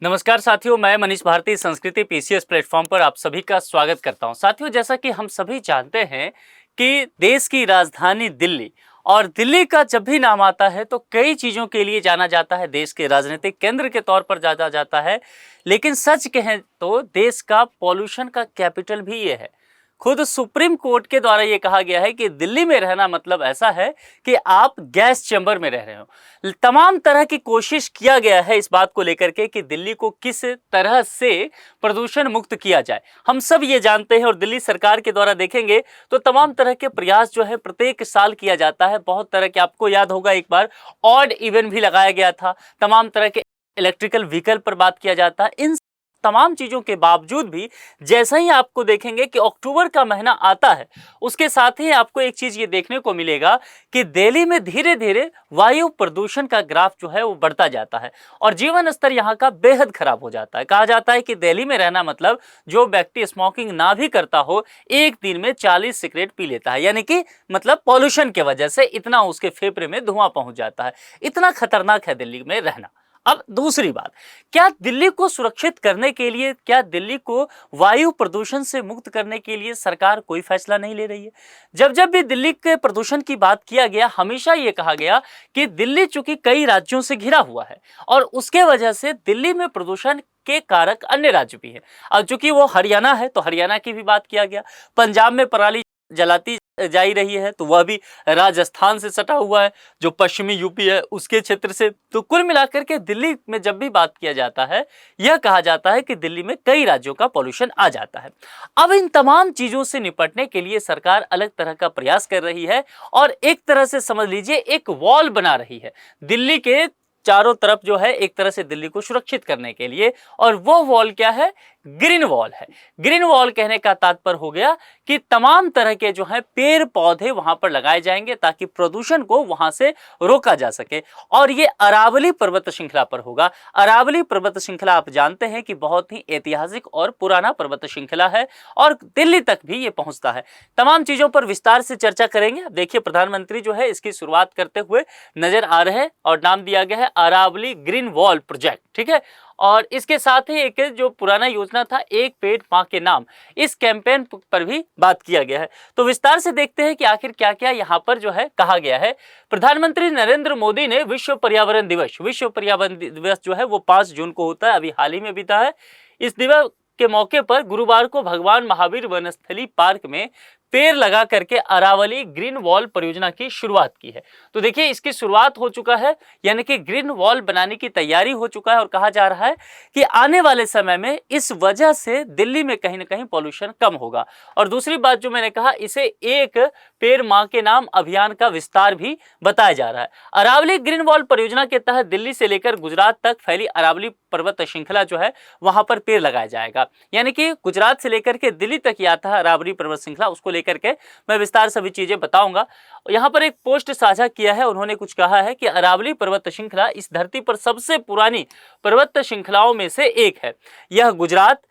नमस्कार साथियों, मैं मनीष भारती संस्कृति पीसीएस प्लेटफॉर्म पर आप सभी का स्वागत करता हूं। साथियों, जैसा कि हम सभी जानते हैं कि देश की राजधानी दिल्ली और दिल्ली का जब भी नाम आता है तो कई चीज़ों के लिए जाना जाता है। देश के राजनीतिक केंद्र के तौर पर जाना जाता है, लेकिन सच कहें तो देश का पॉल्यूशन का कैपिटल भी ये है। खुद सुप्रीम कोर्ट के द्वारा ये कहा गया है कि दिल्ली में रहना मतलब ऐसा है कि आप गैस चैम्बर में रह रहे हो। तमाम तरह की कोशिश किया गया है इस बात को लेकर के कि दिल्ली को किस तरह से प्रदूषण मुक्त किया जाए। हम सब ये जानते हैं और दिल्ली सरकार के द्वारा देखेंगे तो तमाम तरह के प्रयास जो है प्रत्येक साल किया जाता है। बहुत तरह के, आपको याद होगा एक बार ऑड इवेंट भी लगाया गया था, तमाम तरह के इलेक्ट्रिकल व्हीकल पर बात किया जाता है। इन तमाम चीजों के बावजूद भी जैसा ही आपको देखेंगे कि अक्टूबर का महीना आता है, उसके साथ ही आपको एक चीज ये देखने को मिलेगा कि दिल्ली में धीरे धीरे वायु प्रदूषण का ग्राफ जो है वो बढ़ता जाता है और जीवन स्तर यहाँ का बेहद खराब हो जाता है। कहा जाता है कि दिल्ली में रहना मतलब जो व्यक्ति स्मोकिंग ना भी करता हो, एक दिन में 40 सिगरेट पी लेता है, यानी कि मतलब पॉल्यूशन की वजह से इतना उसके फेफड़े में धुआं पहुंच जाता है। इतना खतरनाक है दिल्ली में रहना। अब दूसरी बात, क्या दिल्ली को सुरक्षित करने के लिए, क्या दिल्ली को वायु प्रदूषण से मुक्त करने के लिए सरकार कोई फैसला नहीं ले रही है? जब जब भी दिल्ली के प्रदूषण की बात किया गया, हमेशा ये कहा गया कि दिल्ली चूंकि कई राज्यों से घिरा हुआ है और उसके वजह से दिल्ली में प्रदूषण के कारक अन्य राज्य भी हैं। अब चूंकि वो हरियाणा है तो हरियाणा की भी बात किया गया। पंजाब में पराली जलाती जा रही है तो वह भी राजस्थान से सटा हुआ है, जो पश्चिमी यूपी है उसके क्षेत्र से। तो कुल मिलाकर के दिल्ली में जब भी बात किया जाता है, यह कहा जाता है कि दिल्ली में कई राज्यों का पॉल्यूशन आ जाता है। अब इन तमाम चीजों से निपटने के लिए सरकार अलग तरह का प्रयास कर रही है और एक तरह से समझ लीजिए एक वॉल बना रही है दिल्ली के चारों तरफ, जो है एक तरह से दिल्ली को सुरक्षित करने के लिए। और वो वॉल क्या है? ग्रीन वॉल है। ग्रीन वॉल कहने का तात्पर्य हो गया कि तमाम तरह के जो है पेड़ पौधे वहां पर लगाए जाएंगे ताकि प्रदूषण को वहां से रोका जा सके। और ये अरावली पर्वत श्रृंखला पर होगा। अरावली पर्वत श्रृंखला आप जानते हैं कि बहुत ही ऐतिहासिक और पुराना पर्वत श्रृंखला है और दिल्ली तक भी ये पहुंचता है। तमाम चीजों पर विस्तार से चर्चा करेंगे। देखिए, प्रधानमंत्री जो है इसकी शुरुआत करते हुए नजर आ रहे हैं और नाम दिया गया है अरावली ग्रीन वॉल प्रोजेक्ट। ठीक है, और इसके साथ ही एक जो पुराना योजना था एक पेड़ मां के नाम, इस कैंपेन पर भी बात किया गया है। तो विस्तार से देखते हैं कि आखिर क्या क्या यहाँ पर जो है कहा गया है। प्रधानमंत्री नरेंद्र मोदी ने विश्व पर्यावरण दिवस जो है वो 5 जून को होता है, अभी हाल ही में बीता है। इस दिवस के मौके पर गुरुवार को भगवान महावीर वनस्थली पार्क में पेड़ लगा करके अरावली ग्रीन वॉल परियोजना की शुरुआत की है। तो देखिए, इसकी शुरुआत हो चुका है, यानी कि ग्रीन वॉल बनाने की तैयारी हो चुका है और कहा जा रहा है कि आने वाले समय में इस वजह से दिल्ली में कहीं ना कहीं पॉल्यूशन कम होगा। और दूसरी बात जो मैंने कहा, इसे एक पेड़ मां के नाम अभियान का विस्तार भी बताया जा रहा है। अरावली ग्रीन वॉल परियोजना के तहत दिल्ली से लेकर गुजरात तक फैली अरावली पर्वत श्रृंखला जो है वहां पर पेड़ लगाया जाएगा। यानी कि गुजरात से लेकर के दिल्ली तक ये आता है अरावली पर्वत श्रृंखला, उसको लेकर के मैं विस्तार सभी चीजें बताऊंगा। यहां पर एक पोस्ट साझा किया है, उन्होंने कुछ कहा है कि अरावली पर्वत श्रृंखला इस धरती पर सबसे पुरानी पर्वत श्रृंखलाओं में से एक है। यह गुजरात,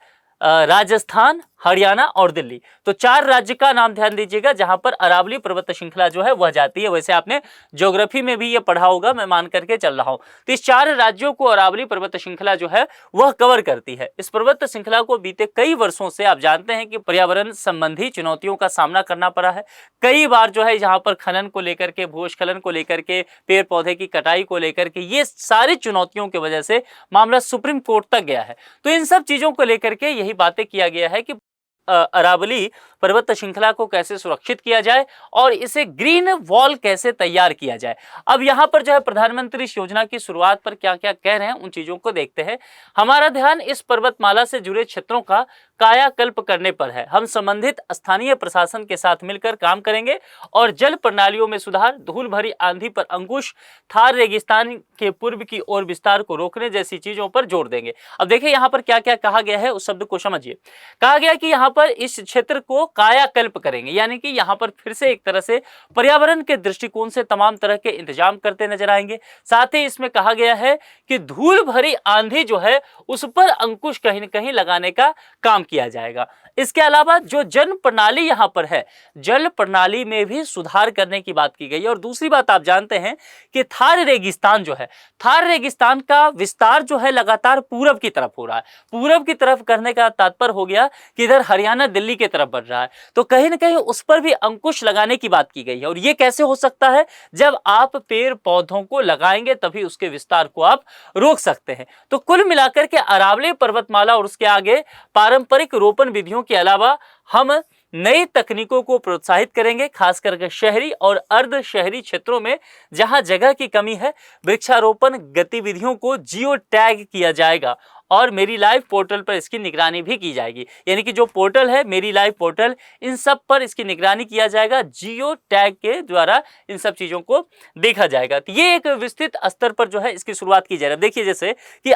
राजस्थान, हरियाणा और दिल्ली, तो 4 राज्य का नाम ध्यान दीजिएगा जहां पर अरावली पर्वत श्रृंखला जो है वह जाती है। वैसे आपने ज्योग्राफी में भी ये पढ़ा होगा, मैं मान करके चल रहा हूं। तो इस 4 राज्यों को अरावली पर्वत श्रृंखला जो है वह कवर करती है। इस पर्वत श्रृंखला को बीते कई वर्षों से आप जानते हैं कि पर्यावरण संबंधी चुनौतियों का सामना करना पड़ा है। कई बार जो है यहाँ पर खनन को लेकर के, भूस्खलन को लेकर के, पेड़ पौधे की कटाई को लेकर के, ये सारी चुनौतियों की वजह से मामला सुप्रीम कोर्ट तक गया है। तो इन सब चीजों को लेकर के यही बातें किया गया है कि अरावली पर्वत श्रृंखला को कैसे सुरक्षित किया जाए और इसे ग्रीन वॉल कैसे तैयार किया जाए। अब यहाँ पर जो है प्रधानमंत्री इस योजना की शुरुआत पर क्या क्या कह रहे हैं, उन चीजों को देखते हैं। हमारा ध्यान इस पर्वतमाला से जुड़े क्षेत्रों का कायाकल्प करने पर है। हम संबंधित स्थानीय प्रशासन के साथ मिलकर काम करेंगे और जल प्रणालियों में सुधार, धूल भरी आंधी पर अंकुश, थार रेगिस्तान के पूर्व की ओर विस्तार को रोकने जैसी चीजों पर जोर देंगे। अब देखिए यहाँ पर क्या क्या कहा गया है, उस शब्द को समझिए। कहा गया कि यहाँ पर इस क्षेत्र को कायाकल्प करेंगे, यानी कि यहाँ पर फिर से एक तरह से पर्यावरण के दृष्टिकोण से तमाम तरह के इंतजाम करते नजर आएंगे। साथ ही इसमें कहा गया है कि धूल भरी आंधी जो है उस पर अंकुश कहीं न कहीं लगाने का काम किया जाएगा। इसके अलावा जो जल प्रणाली यहाँ पर है, जल प्रणाली में भी सुधार करने की बात की गई है। और दूसरी बात आप जानते हैं कि थार रेगिस्तान जो है, थार रेगिस्तान का विस्तार जो है लगातार पूरब की तरफ हो रहा है। पूरब की तरफ करने का तात्पर्य हो गया कि इधर हरियाणा दिल्ली की तरफ बढ़ रहा है, तो कहीं ना कहीं उस पर भी अंकुश लगाने की बात की गई है। और ये कैसे हो सकता है? जब आप पेड़ पौधों को लगाएंगे तभी उसके विस्तार को आप रोक सकते हैं। तो कुल मिलाकर के अरावली पर्वतमाला और उसके आगे पारंपरिक रोपण विधियों के अलावा हम नई तकनीकों को प्रोत्साहित करेंगे, खास करके शहरी और अर्ध शहरी क्षेत्रों में जहां जगह की कमी है। वृक्षारोपण गतिविधियों को जियो टैग किया जाएगा और मेरी लाइफ पोर्टल पर इसकी निगरानी भी की जाएगी। यानी कि जो पोर्टल है मेरी लाइफ पोर्टल, इन सब पर इसकी निगरानी किया जाएगा, जियो टैग के द्वारा इन सब चीजों को देखा जाएगा। तो ये एक विस्तृत स्तर पर जो है इसकी शुरुआत की जा रही है। देखिए जैसे कि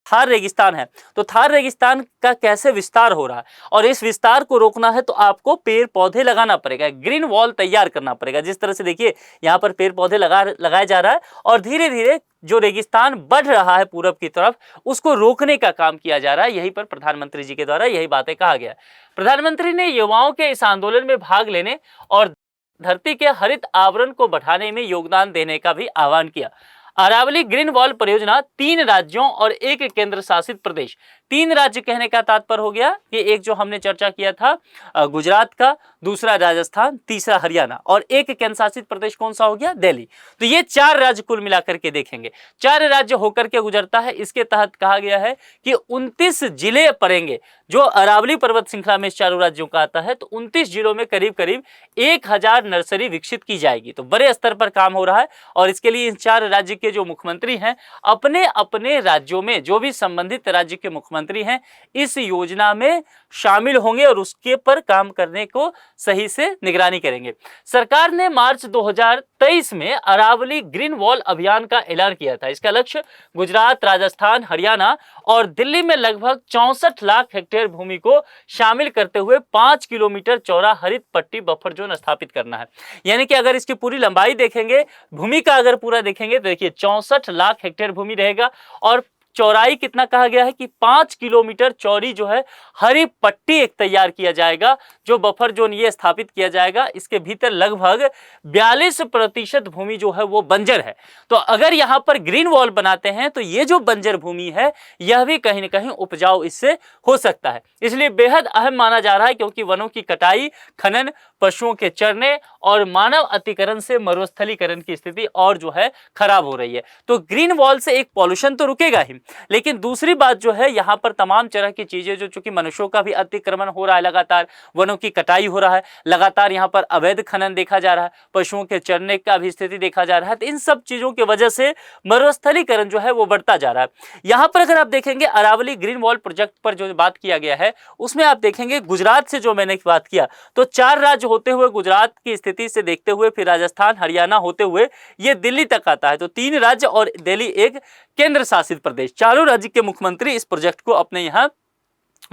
थार रेगिस्तान है, तो थार रेगिस्तान का कैसे विस्तार हो रहा है, और इस विस्तार को रोकना है तो आपको पेड़ पौधे लगाना पड़ेगा, ग्रीन वॉल तैयार करना पड़ेगा। जिस तरह से देखिए यहाँ पर पेड़ पौधे लगाया जा रहा है और धीरे धीरे जो रेगिस्तान बढ़ रहा है पूरब की तरफ, उसको रोकने का काम किया जा रहा है। यहीं पर प्रधानमंत्री जी के द्वारा यही बातें कहा गया। प्रधानमंत्री ने युवाओं के इस आंदोलन में भाग लेने और धरती के हरित आवरण को बढ़ाने में योगदान देने का भी आह्वान किया। अरावली ग्रीन वॉल परियोजना 3 राज्यों और 1 केंद्र शासित प्रदेश, 3 राज्य कहने का तात्पर्य हो गया कि एक जो हमने चर्चा किया था गुजरात का, दूसरा राजस्थान, तीसरा हरियाणा और 1 केंद्र शासित प्रदेश कौन सा हो गया? दिल्ली। तो ये 4 राज्य कुल मिलाकर के देखेंगे, 4 राज्य होकर के गुजरता है। इसके तहत कहा गया है कि 29 जिले पड़ेंगे जो अरावली पर्वत श्रृंखला में इस चारों राज्यों का आता है। तो 29 जिलों में करीब करीब 1000 नर्सरी विकसित की जाएगी। तो बड़े स्तर पर काम हो रहा है और इसके लिए इन 4 राज्य के जो मुख्यमंत्री हैं अपने अपने राज्यों में, जो भी संबंधित राज्य के मुख्यमंत्री हैं, इस योजना में शामिल होंगे और उसके पर काम करने को सही से निगरानी करेंगे। सरकार ने मार्च 2023 में अरावली ग्रीन वॉल अभियान का ऐलान किया था। इसका लक्ष्य गुजरात, राजस्थान, हरियाणा और दिल्ली में लगभग 64 लाख हेक्टेयर भूमि को शामिल करते हुए 5 किलोमीटर चौड़ा हरित पट्टी बफर जोन स्थापित करना है। यानी कि अगर इसकी पूरी लंबाई देखेंगे, भूमि का अगर पूरा देखेंगे तो देखिए 64 लाख हेक्टेयर भूमि रहेगा और चौड़ाई कितना कहा गया है कि 5 किलोमीटर चौड़ी जो है हरी पट्टी एक तैयार किया जाएगा। जो बफर जोन ये स्थापित किया जाएगा, इसके भीतर लगभग 42% भूमि जो है वो बंजर है। तो अगर यहाँ पर ग्रीन वॉल बनाते हैं तो ये जो बंजर भूमि है यह भी कहीं ना कहीं उपजाऊ इससे हो सकता है। इसलिए बेहद अहम माना जा रहा है, क्योंकि वनों की कटाई, खनन, पशुओं के चरने और मानव अतिक्रमण से मरुस्थलीकरण की स्थिति और जो है खराब हो रही है। तो ग्रीन वॉल से एक पॉल्यूशन तो रुकेगा ही, लेकिन दूसरी बात जो है यहाँ पर तमाम तरह की चीजें जो चूंकि मनुष्यों का भी अतिक्रमण हो रहा है, लगातार वनों की कटाई हो रहा है, लगातार यहाँ पर अवैध खनन देखा जा रहा है, पशुओं के चरने का भी स्थिति देखा जा रहा है। तो इन सब चीजों की वजह से मरुस्थलीकरण जो है वो बढ़ता जा रहा है। यहाँ पर अगर आप देखेंगे अरावली ग्रीन वॉल प्रोजेक्ट पर जो बात किया गया है उसमें आप देखेंगे गुजरात से जो मैंने बात किया तो 4 राज्य होते हुए, गुजरात की स्थिति से देखते हुए फिर राजस्थान, हरियाणा होते हुए ये दिल्ली तक आता है। तो 3 राज्य और दिल्ली एक केंद्र शासित प्रदेश, चारों राज्य के मुख्यमंत्री इस प्रोजेक्ट को अपने यहाँ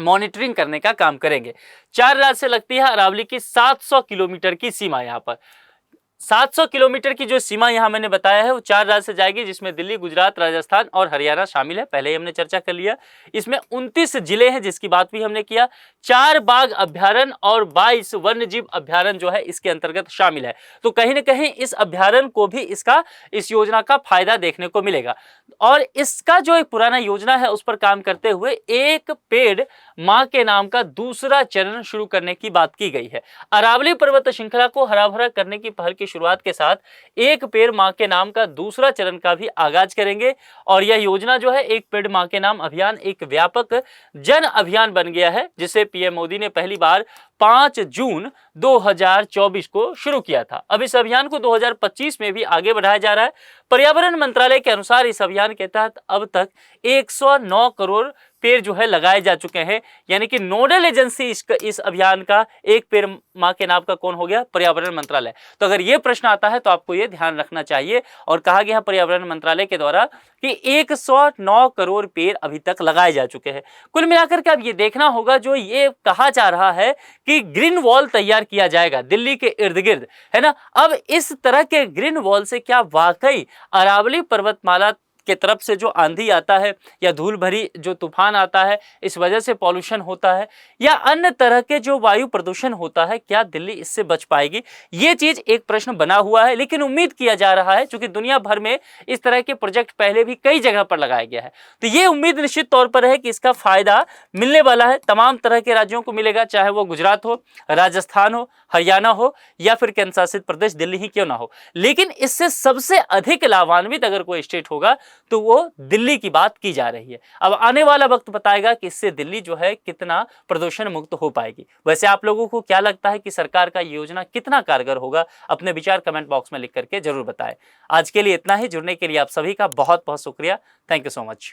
मॉनिटरिंग करने का काम करेंगे। 4 राज्य से लगती है अरावली की 700 किलोमीटर की सीमा। यहाँ पर 700 किलोमीटर की जो सीमा यहाँ मैंने बताया है वो 4 राज्य से जाएगी, जिसमें दिल्ली, गुजरात, राजस्थान और हरियाणा शामिल है। पहले ही हमने चर्चा कर लिया। इसमें 29 जिले हैं जिसकी बात भी हमने किया। 4 बाघ अभ्यारण्य और 22 वन्यजीव अभ्यारण्य जो है इसके अंतर्गत शामिल है। तो कहीं ना कहीं इस अभ्यारण्य को भी इस योजना का फायदा देखने को मिलेगा। और इसका जो एक पुराना योजना है उस पर काम करते हुए एक पेड़ माँ के नाम का दूसरा चरण शुरू करने की बात की गई है। अरावली पर्वत श्रृंखला को हरा भरा करने की पहल की शुरुआत के साथ एक पेड़ मां के नाम का दूसरा चरण का भी आगाज करेंगे। और यह योजना जो है एक पेड़ मां के नाम अभियान एक व्यापक जन अभियान बन गया है, जिसे पीएम मोदी ने पहली बार 5 जून 2024 को शुरू किया था। अब इस अभियान को 2025 में भी आगे बढ़ाया जा रहा है। पर्यावरण मंत्रालय के अनुसार इस अभियान के तहत अब तक 109 करोड़ पेड़ जो है लगाए जा चुके हैं। यानी कि नोडल एजेंसी इस अभियान का एक पेड़ मां के नाम का कौन हो गया? पर्यावरण मंत्रालय। तो अगर ये प्रश्न आता है तो आपको ये ध्यान रखना चाहिए। और कहा गया पर्यावरण मंत्रालय के द्वारा कि 109 करोड़ पेड़ अभी तक लगाए जा चुके हैं। कुल मिलाकर के अब ये देखना होगा, जो ये कहा जा रहा है कि ग्रीन वॉल तैयार किया जाएगा दिल्ली के इर्द गिर्द, है ना। अब इस तरह के ग्रीन वॉल से क्या वाकई अरावली पर्वतमाला के तरफ से जो आंधी आता है या धूल भरी जो तूफान आता है, इस वजह से पॉल्यूशन होता है, या अन्य तरह के जो वायु प्रदूषण होता है, क्या दिल्ली इससे बच पाएगी? ये चीज एक प्रश्न बना हुआ है। लेकिन उम्मीद किया जा रहा है, क्योंकि दुनिया भर में इस तरह के प्रोजेक्ट पहले भी कई जगह पर लगाया गया है, तो ये उम्मीद निश्चित तौर पर है कि इसका फायदा मिलने वाला है। तमाम तरह के राज्यों को मिलेगा, चाहे वो गुजरात हो, राजस्थान हो, हरियाणा हो, या फिर केंद्र शासित प्रदेश दिल्ली ही क्यों ना हो। लेकिन इससे सबसे अधिक लाभान्वित अगर कोई स्टेट होगा तो वो दिल्ली की बात की जा रही है। अब आने वाला वक्त बताएगा कि इससे दिल्ली जो है कितना प्रदूषण मुक्त हो पाएगी। वैसे आप लोगों को क्या लगता है कि सरकार का योजना कितना कारगर होगा? अपने विचार कमेंट बॉक्स में लिख करके जरूर बताएं। आज के लिए इतना ही। जुड़ने के लिए आप सभी का बहुत बहुत शुक्रिया। Thank you so much.